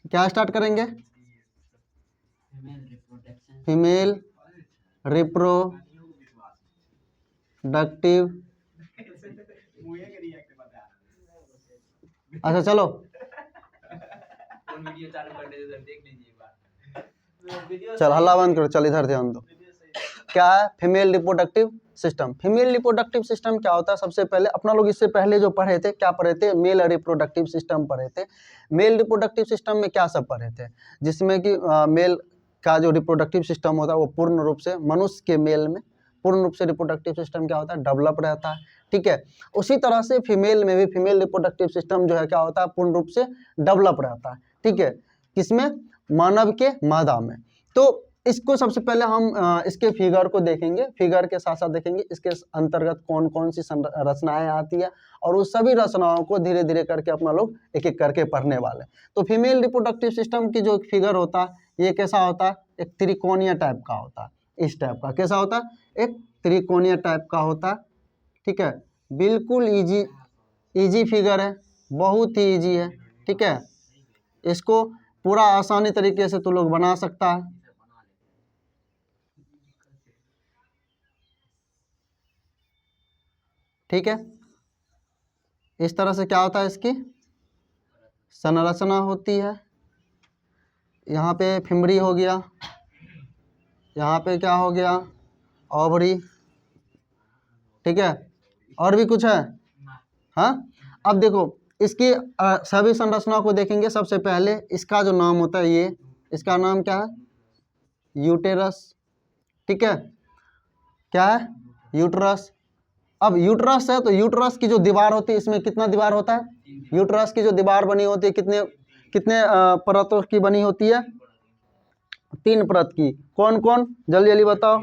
क्या स्टार्ट करेंगे? Female reproductive. अच्छा चलो चल हल्ला बंद करो, चल इधर ध्यान दो। क्या है female reproductive system? Female reproductive system क्या होता है? सबसे पहले अपना लोग इससे पहले जो पढ़े थे, क्या पढ़े थे? मेल रिप्रोडक्टिव सिस्टम पढ़े थे। मेल रिप्रोडक्टिव सिस्टम में क्या सब पढ़े थे? जिसमें कि मेल का जो रिप्रोडक्टिव सिस्टम होता है वो पूर्ण रूप से मनुष्य के मेल में पूर्ण रूप से रिप्रोडक्टिव सिस्टम क्या होता है? डेवलप रहता है, ठीक है। उसी तरह से फीमेल में भी फीमेल रिप्रोडक्टिव सिस्टम जो है क्या होता है? पूर्ण रूप से डेवलप रहता है, ठीक है। किसमें? मानव के मादा में। तो इसको सबसे पहले हम इसके फिगर को देखेंगे, फिगर के साथ साथ देखेंगे इसके अंतर्गत कौन कौन सी रचनाएं आती है, और उस सभी रचनाओं को धीरे धीरे करके अपना लोग एक एक करके पढ़ने वाले। तो फीमेल रिप्रोडक्टिव सिस्टम की जो फिगर होता है ये कैसा होता है? एक त्रिकोणीय टाइप का होता है, इस टाइप का। कैसा होता है? एक त्रिकोणीय टाइप का होता है, ठीक है। बिल्कुल इजी फिगर है, बहुत ही इजी है, ठीक है। इसको पूरा आसानी तरीके से तो लोग बना सकता है, ठीक है। इस तरह से क्या होता है? इसकी संरचना होती है। यहाँ पे फिमरी हो गया, यहाँ पे क्या हो गया? ओवरी, ठीक है। और भी कुछ है? हाँ। अब देखो इसकी सभी संरचनाओं को देखेंगे। सबसे पहले इसका जो नाम होता है ये, इसका नाम क्या है? यूटेरस, ठीक है। क्या है? यूटरस। अब यूटरस है तो यूटरस की जो दीवार होती है इसमें कितना दीवार होता है? यूटरस की जो दीवार बनी होती है कितने कितने परतों की बनी होती है? 3 परत की। कौन कौन? जल्दी जल्दी बताओ।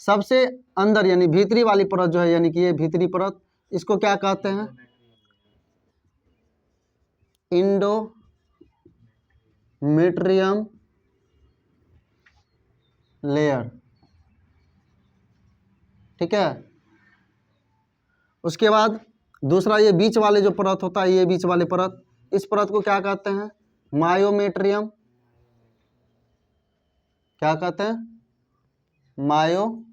सबसे अंदर यानी भीतरी वाली परत जो है, यानी कि ये भीतरी परत, इसको क्या कहते हैं? इंडोमेट्रियम लेयर, ठीक है। उसके बाद दूसरा ये बीच वाले जो परत होता है, ये बीच वाले परत, इस परत को क्या कहते हैं? मायोमेट्रियम। क्या कहते हैं? मायोमेट्रियम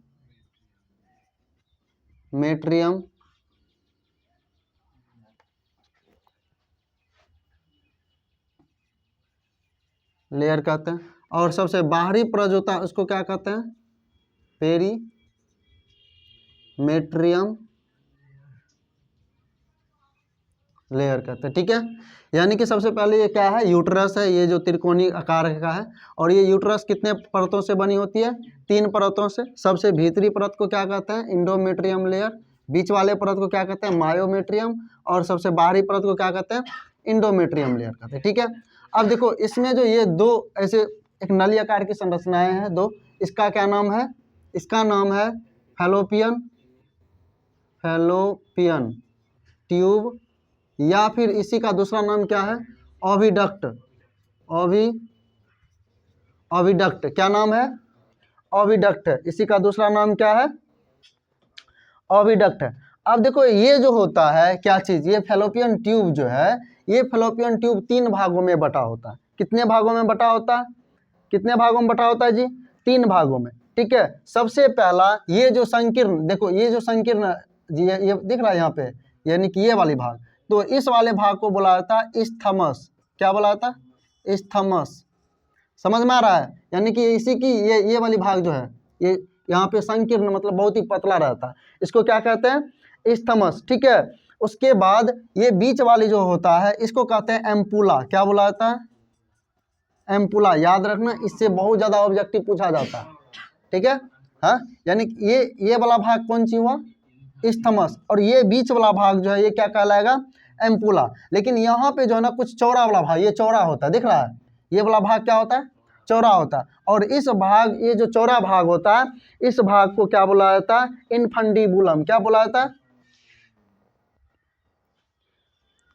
लेयर कहते हैं। और सबसे बाहरी परत होता है उसको क्या कहते हैं? पेरीमेट्रियम लेयर कहते हैं, ठीक है। यानी कि सबसे पहले ये क्या है? यूट्रस है, ये जो त्रिकोणीय आकार का है। और ये यूट्रस कितने परतों से बनी होती है? 3 परतों से। सबसे भीतरी परत को क्या कहते हैं? Endometrium layer. बीच वाले परत को क्या कहते हैं? मायोमेट्रियम। और सबसे बाहरी परत को क्या कहते हैं? इंडोमेट्रियम लेयर कहते हैं, ठीक है। अब देखो इसमें जो ये दो ऐसे एक नली आकार की संरचनाएं हैं दो, इसका क्या नाम है? इसका नाम है फैलोपियन ट्यूब, या फिर इसी का दूसरा नाम क्या है? ओविडक्ट। ओविडक्ट क्या नाम है? ओविडक्ट। इसी का दूसरा नाम क्या है? ओविडक्ट है। अब देखो ये जो होता है क्या चीज? ये फैलोपियन ट्यूब जो है, ये फैलोपियन ट्यूब 3 भागों में बटा होता है। कितने भागों में बटा होता है? कितने भागों में बटा होता है जी? 3 भागों में, ठीक है। सबसे पहला ये जो संकीर्ण, देखो ये जो संकीर्ण जी ये दिख रहा है यहाँ पे, यानी कि ये वाली भाग, तो इस वाले भाग को बोला जाता है इस्थमस। क्या बोला जाता है? इस्थमस। समझ में आ रहा है? यानी कि इसी की ये वाली भाग जो है, ये यहाँ पे संकीर्ण मतलब बहुत ही पतला रहता है, इसको क्या कहते हैं? इस्थमस, ठीक है। उसके बाद ये बीच वाली जो होता है इसको कहते हैं एम्पुला। क्या बोला जाता है? एम्पुला। याद रखना, इससे बहुत ज्यादा ऑब्जेक्टिव पूछा जाता है, ठीक है। हाँ, यानी ये वाला भाग कौन सी हुआ? इस्थमस। और ये बीच वाला भाग जो है ये क्या कहलाएगा? एम्पुला। लेकिन यहाँ पे जो है ना कुछ चौड़ा वाला भाग, ये चौड़ा होता है, दिख रहा है? ये वाला भाग क्या होता है? चौड़ा होता है। और इस भाग, ये जो चौड़ा भाग होता है, इस भाग को क्या बोला जाता है? इनफंडीबुलम। क्या बोला जाता है?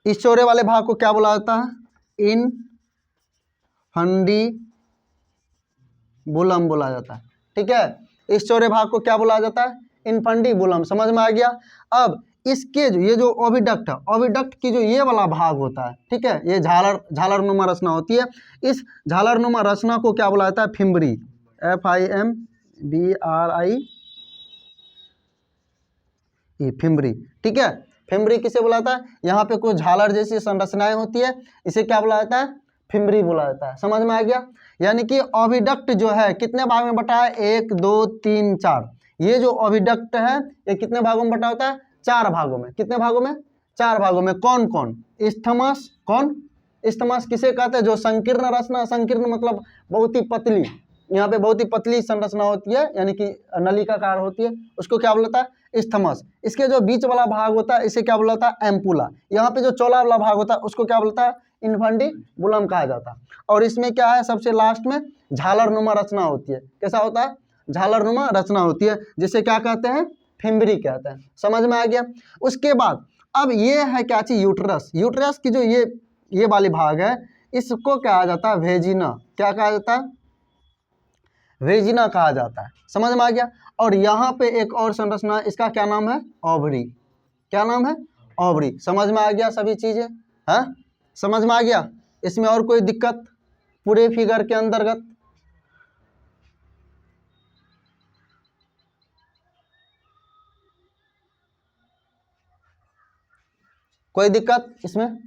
इस चौड़े वाले भाग को क्या बोला जाता है? इनफंडीबुलम बोला जाता है, ठीक है। इस चौड़े भाग को क्या बोला जाता है? इनफंडीबुलम। समझ में आ गया? अब इसके जो ये जो ओविडक्ट है, ओविडक्ट की जो ये वाला भाग होता है, ठीक है, ये झालरनुमा रचना होती है। इस झालरनुमा रचना को क्या बोला जाता है? फिम्बरी, FIMBRI, ये फिम्बरी, ठीक है। फिम्बरी किसे बोला जाता है? यहाँ पे कुछ झालर जैसी संरचनाएं होती है, इसे क्या बोला जाता है? फिम्बरी बोला जाता है। समझ में आ गया? यानी कि ओविडक्ट जो है कितने भाग में बटा है? 1 2 3 4। ये जो ओविडक्ट है ये कितने भागों में बटा होता है? 4 भागों में। कितने भागों में? 4 भागों में। कौन कौन? इस्थमस, कौन? इस्थमस किसे कहते हैं? जो संकीर्ण रचना, संकीर्ण मतलब बहुत ही पतली, यहाँ पे बहुत ही पतली संरचना होती है, यानी कि नलिकाकार होती है, उसको क्या बोलता है? इस्थमस। इसके जो बीच वाला भाग होता है इसे क्या बोलता है? एम्पुला। यहाँ पे जो चौड़ा वाला भाग होता है उसको क्या बोलता है? इन्फंडिबुलम कहा जाता है। और इसमें क्या है? सबसे लास्ट में झालरनुमा रचना होती है। कैसा होता है? झालरनुमा रचना होती है, जिसे क्या कहते हैं? फिम्बरी कहते हैं। समझ में आ गया? उसके बाद अब ये है क्या चीज? यूट्रस। यूट्रस की जो ये वाली भाग है इसको कहा जाता है वेजिना। क्या कहा जाता है? वेजिना कहा जाता है। समझ में आ गया? और यहाँ पे एक और संरचना, इसका क्या नाम है? ओवरी। क्या नाम है? ओवरी। समझ में आ गया सभी चीजें? हाँ, समझ में आ गया? इसमें और कोई दिक्कत पूरे फिगर के अंतर्गत? कोई दिक्कत इसमें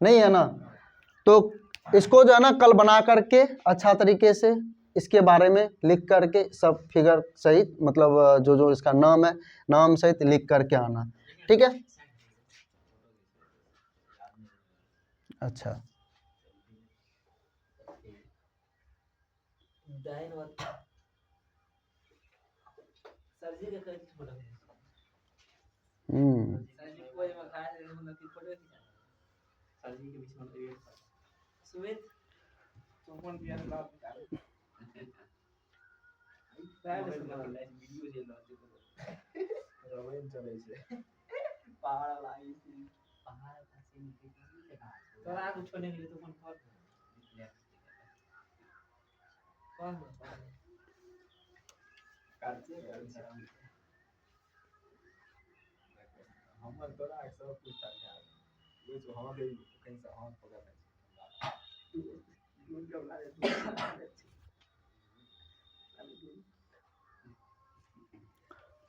नहीं है ना? तो इसको जो है ना कल बना करके अच्छा तरीके से इसके बारे में लिख करके सब फिगर सहित, मतलब जो जो इसका नाम है नाम सहित लिख करके आना, ठीक है? अच्छा,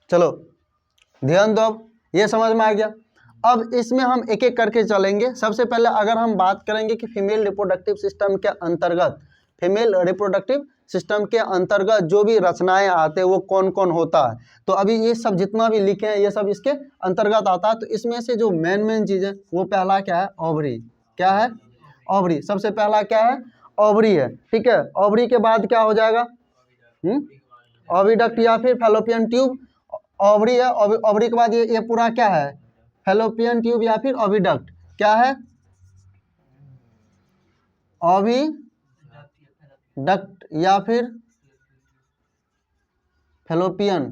चलो ध्यान दो। अब ये समझ में आ गया। अब इसमें हम एक एक करके चलेंगे। सबसे पहले अगर हम बात करेंगे कि फीमेल रिप्रोडक्टिव सिस्टम के अंतर्गत, फीमेल रिप्रोडक्टिव सिस्टम के अंतर्गत जो भी रचनाएं आते हैं वो कौन कौन होता है, तो अभी ये सब जितना भी लिखे हैं ये सब इसके अंतर्गत आता है। तो इसमें से जो मेन चीज़ है वो पहला क्या है? ओवरी। क्या है? ओवरी। सबसे पहला क्या है? ओवरी है, ठीक है। ओवरी के बाद क्या हो जाएगा? ओविडक्ट या फिर फैलोपियन ट्यूब। ओवरी है, ओवरी के बाद ये पूरा क्या है? फैलोपियन ट्यूब या फिर ओविडक्ट। क्या है? ओविडक्ट या फिर फैलोपियन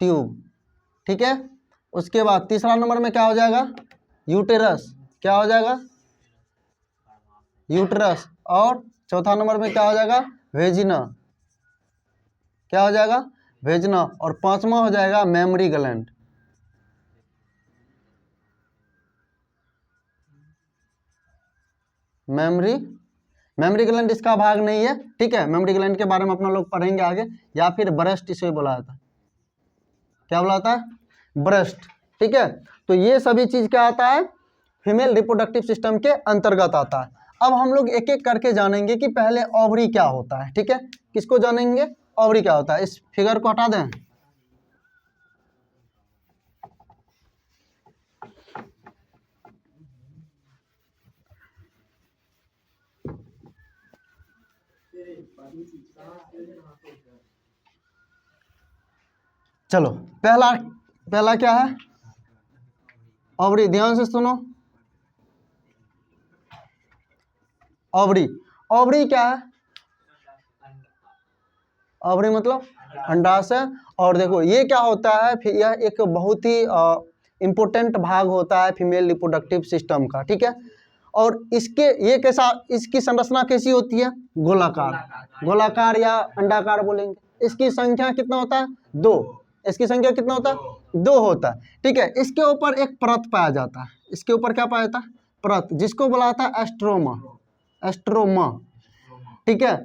ट्यूब, ठीक है। उसके बाद तीसरा नंबर में क्या हो जाएगा? यूटेरस। क्या हो जाएगा? यूटेरस। और चौथा नंबर में क्या हो जाएगा? वेजिना। क्या हो जाएगा? वेजिना। और पांचवा हो जाएगा मेमरी ग्लैंड। मेमरी ग्लैंड इसका भाग नहीं है, ठीक है। मेमरी ग्लैंड के बारे में अपना लोग पढ़ेंगे आगे। या फिर ब्रेस्ट इसे बोला जाता है। क्या बोला जाता है? ब्रेस्ट, ठीक है। तो ये सभी चीज क्या आता है? फीमेल रिप्रोडक्टिव सिस्टम के अंतर्गत आता है। अब हम लोग एक एक करके जानेंगे कि पहले ओवरी क्या होता है, ठीक है। किसको जानेंगे? ओवरी क्या होता है। इस फिगर को हटा दें। चलो पहला क्या है? ओवरी। ध्यान से सुनो। ओवरी। ओवरी क्या है? ओवरी मतलब अंडाशय। और देखो ये क्या होता है, फिर यह एक बहुत ही इम्पोर्टेंट भाग होता है फीमेल रिप्रोडक्टिव सिस्टम का, ठीक है। और इसके ये कैसा, इसकी संरचना कैसी होती है? गोलाकार। गोलाकार या अंडाकार बोलेंगे। इसकी संख्या कितना होता है? 2। इसकी संख्या कितना होता है 2 होता है। ठीक है, इसके ऊपर एक परत पाया जाता है, इसके ऊपर क्या पाया जाता है परत, जिसको बोला जाता है एस्ट्रोमा, एस्ट्रोमा। ठीक है,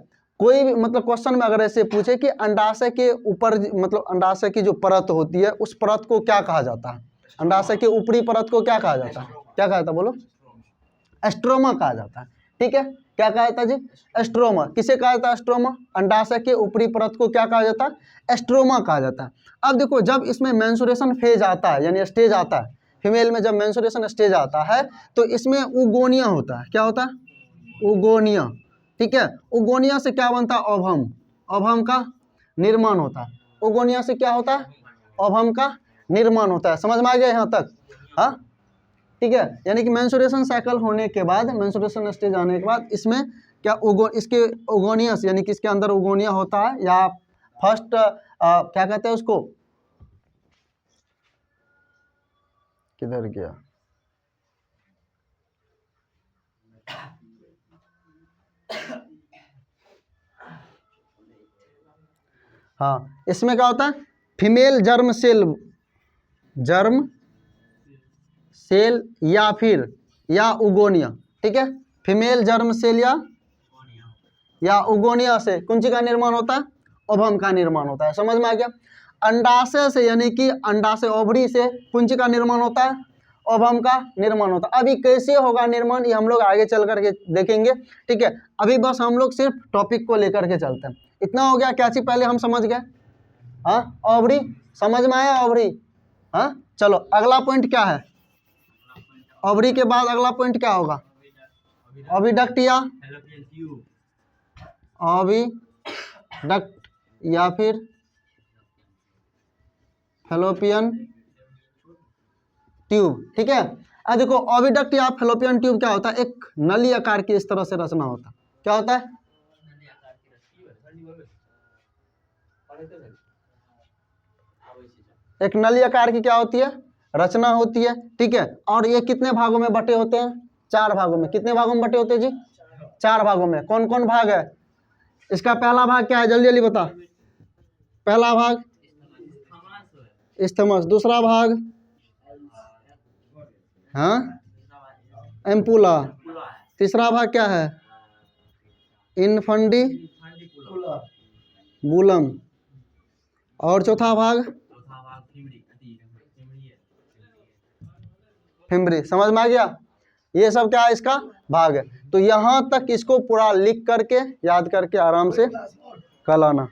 कोई भी मतलब क्वेश्चन में अगर ऐसे पूछे कि अंडाशय के ऊपर मतलब अंडाशय की जो परत होती है उस परत को क्या कहा जाता है, अंडाशय के ऊपरी परत को क्या कहा जाता है, क्या कहा जाता है बोलो, एस्ट्रोमा कहा जाता है। ठीक है, क्या कहा जाता है जी, एस्ट्रोमा। किसे कहा जाता है एस्ट्रोमा, अंडाशय के ऊपरी परत को क्या कहा जाता है, एस्ट्रोमा कहा जाता है। अब देखो जब इसमें मेंस्ट्रुएशन फेज आता है यानी स्टेज आता है, फीमेल में जब मेंस्ट्रुएशन स्टेज आता है तो इसमें उगोनिया होता है, क्या होता है उगोनिया। ठीक है, उगोनिया से क्या बनता है ओवम, ओवम का निर्माण होता है, उगोनिया से क्या होता है ओवम का निर्माण होता है। समझ में आ गया यहाँ तक, हाँ ठीक है। यानी कि मेंस्ट्रुएशन साइकिल होने के बाद, मेंस्ट्रुएशन स्टेज आने के बाद इसमें क्या इसके उगोनियस यानी कि इसके अंदर उगोनिया होता है, या फर्स्ट क्या कहते हैं उसको, किधर गया, हाँ इसमें क्या होता है female germ cell, germ cell या फिर या उगोनिया। ठीक है, फीमेल जर्म सेल या उगोनिया से कुंची का निर्माण होता है, ओवम का निर्माण होता है। समझ में आ गया। अंडाशय से यानी कि अंडाशय ओवरी से कुंची का निर्माण होता है, ओवम का निर्माण होता है। अभी कैसे होगा निर्माण ये हम लोग आगे चल करके देखेंगे। ठीक है, अभी बस हम लोग सिर्फ टॉपिक को लेकर के चलते हैं। इतना हो गया क्या चीज पहले हम समझ गए, हाँ ओवरी समझ में आया, ओवरी। हाँ चलो अगला पॉइंट क्या है, ओवरी के बाद अगला पॉइंट क्या होगा, ओविडक्ट या ओविडक्ट या फिर फैलोपियन ट्यूब। ठीक है, अब देखो ओविडक्ट या फैलोपियन ट्यूब क्या होता है, एक नली आकार की इस तरह से रचना होता है। क्या होता है, एक नली आकार की क्या होती है रचना होती है। ठीक है, और ये कितने भागों में बटे होते हैं, 4 भागों में। कितने भागों में बटे होते हैं जी, 4 भागों में। कौन कौन भाग है, इसका पहला भाग क्या है जल्दी जल्दी बता, पहला भाग इस्थमस, दूसरा भाग हाँ एम्पुला, तीसरा भाग क्या है इनफंडिबुलम, और चौथा भाग फिम्बरी। समझ में आ गया, ये सब क्या है इसका भाग है। तो यहाँ तक इसको पूरा लिख करके याद करके आराम से कल आना।